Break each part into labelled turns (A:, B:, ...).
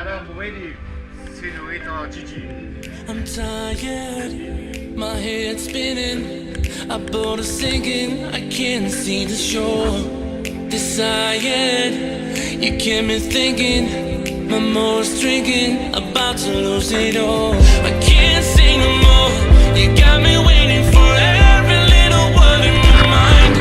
A: I'm ready, Senorita Gigi.
B: I'm tired, my head's spinning, a boat is sinking, I can't see the shore. Desired, you get me thinking, my more's drinking, about to lose it all. I can't say no more, you got me waiting for every little word in my mind.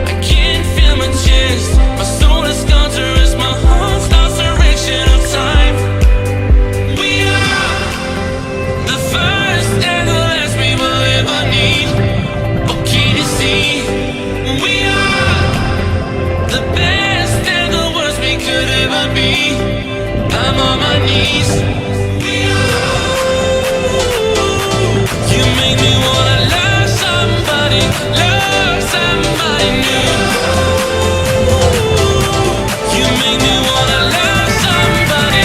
B: I can't feel my chest, my soul is gone to rest, my heart's lost direction of time. We are the first and the last we will ever need. Oh, can you see? We are the best and the worst we could ever be. I'm on my knees. We are. You make me wanna love somebody new. You make me wanna love somebody new.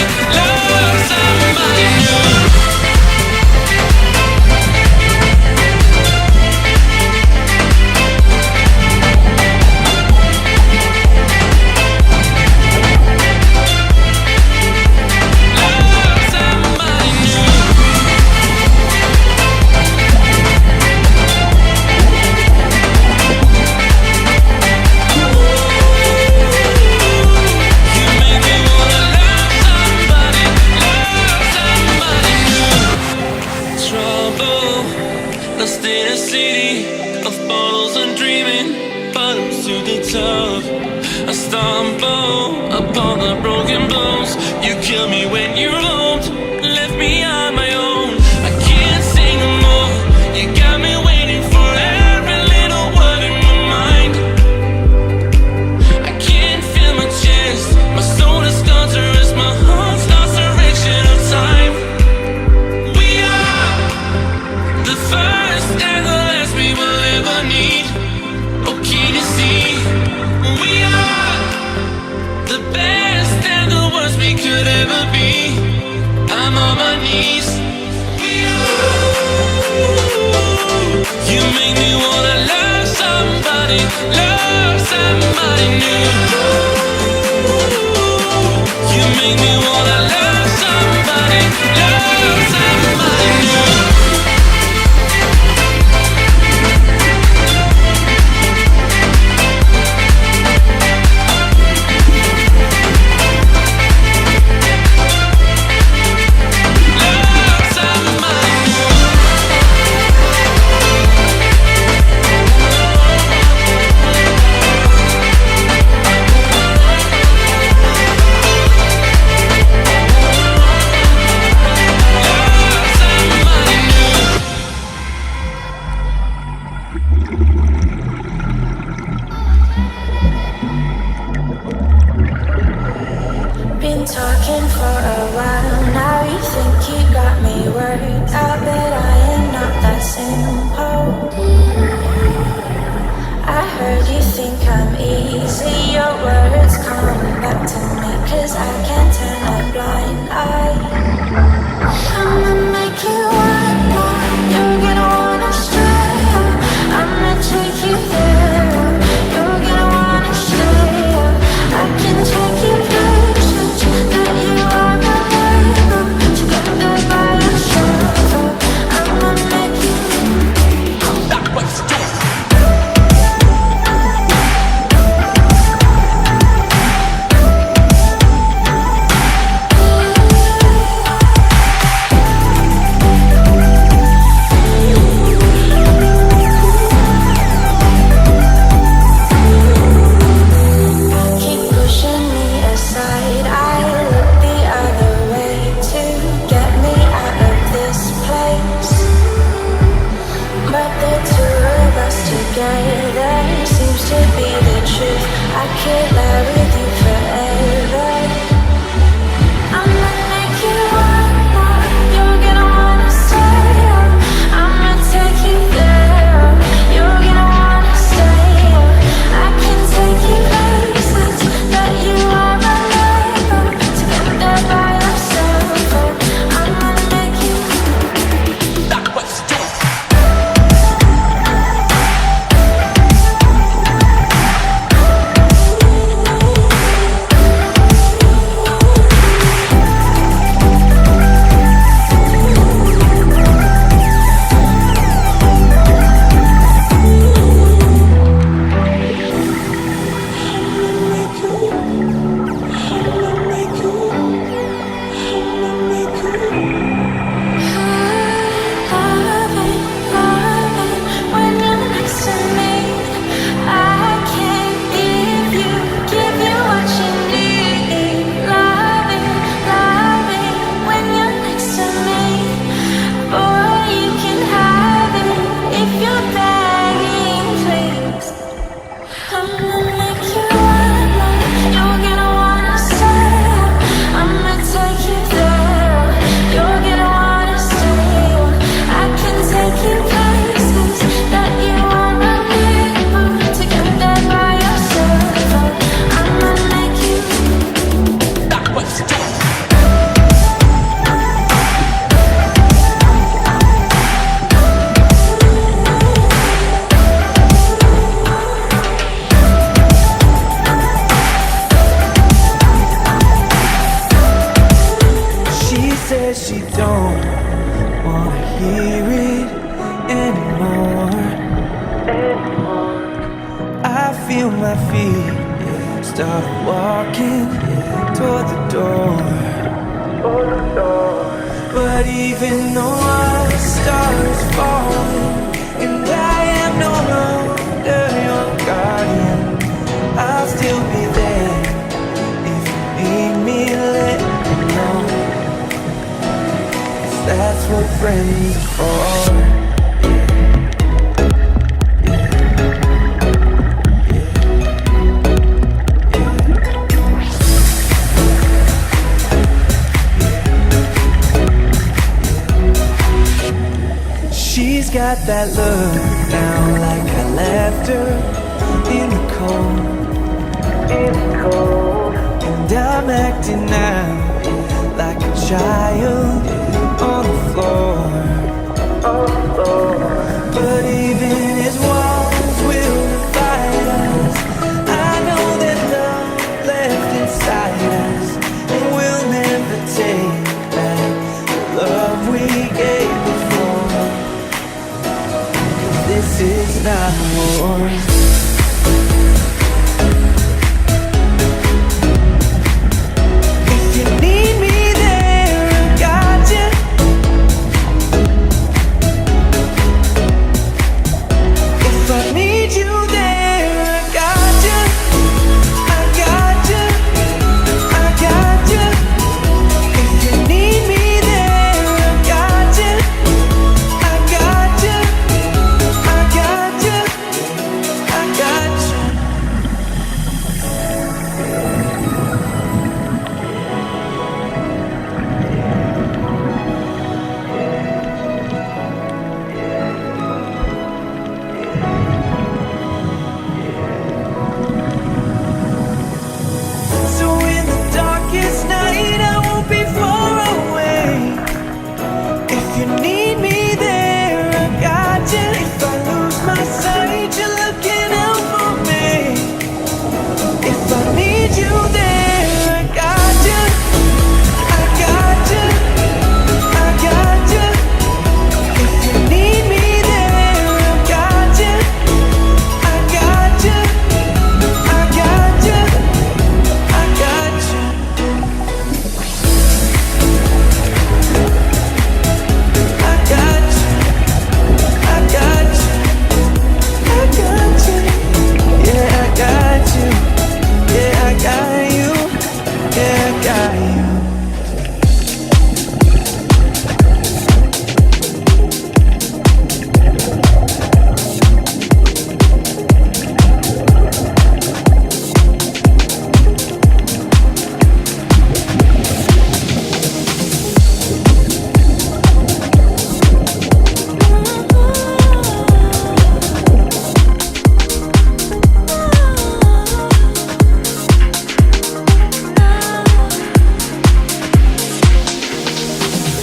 B: Lost in a city of bottles and dreaming, bottoms to the top. I stumble upon the broken bones. You kill me when you're alone, left me on my own. I can't say no more. You got me waiting for every little word in my mind. I can't feel my chest, my soul is gone to rest, my heart's lost direction of time. We are the first and the last we will ever need. Oh, can you see? We are the best and the worst we could ever be. I'm on my knees. We are. You make me wanna love somebody new. You make me wanna love somebody new.
C: Been talking for a while now, you think you got me worked out, but I am not that simple. I heard you think I'm easy, your words come back to me, 'cause I can't turn a blind eye. I'ma make you wonder, you're gonna wanna stay. I'ma take you there, you're gonna wanna stay. I can take you places that you are not able to get there by yourself. I'ma make you.
B: feel my feet start walking toward the door. But even though our stars falling and I am no longer your guardian, I'll still be there. If you need me, let me know. 'Cause that's what friends are for. She's got that look now, like I left her in the cold. And I'm acting now like a child on the floor. But even as walls will divide us, I know that love left inside us, and we'll never take back the love we gave before. This is not war. If you need me there, I got you. If I need you there, I got you. I got you. I got you. If you need me there, I got you. I got you. I got you. I got you. So in the darkest night, I won't be far away. If you need me there, I got you. If I lose my sight, you're looking out for me. If I need you there, I got you. I got you. I got you. If you need me there, I got you. I got you. I got you. I got you. I got you. I got you. I got you. Yeah, I got you. Yeah, I got you. Yeah, I got you.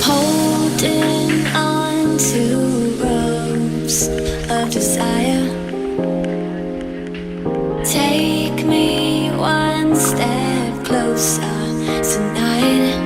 C: Holding on to ropes of desire. Take me one step closer tonight.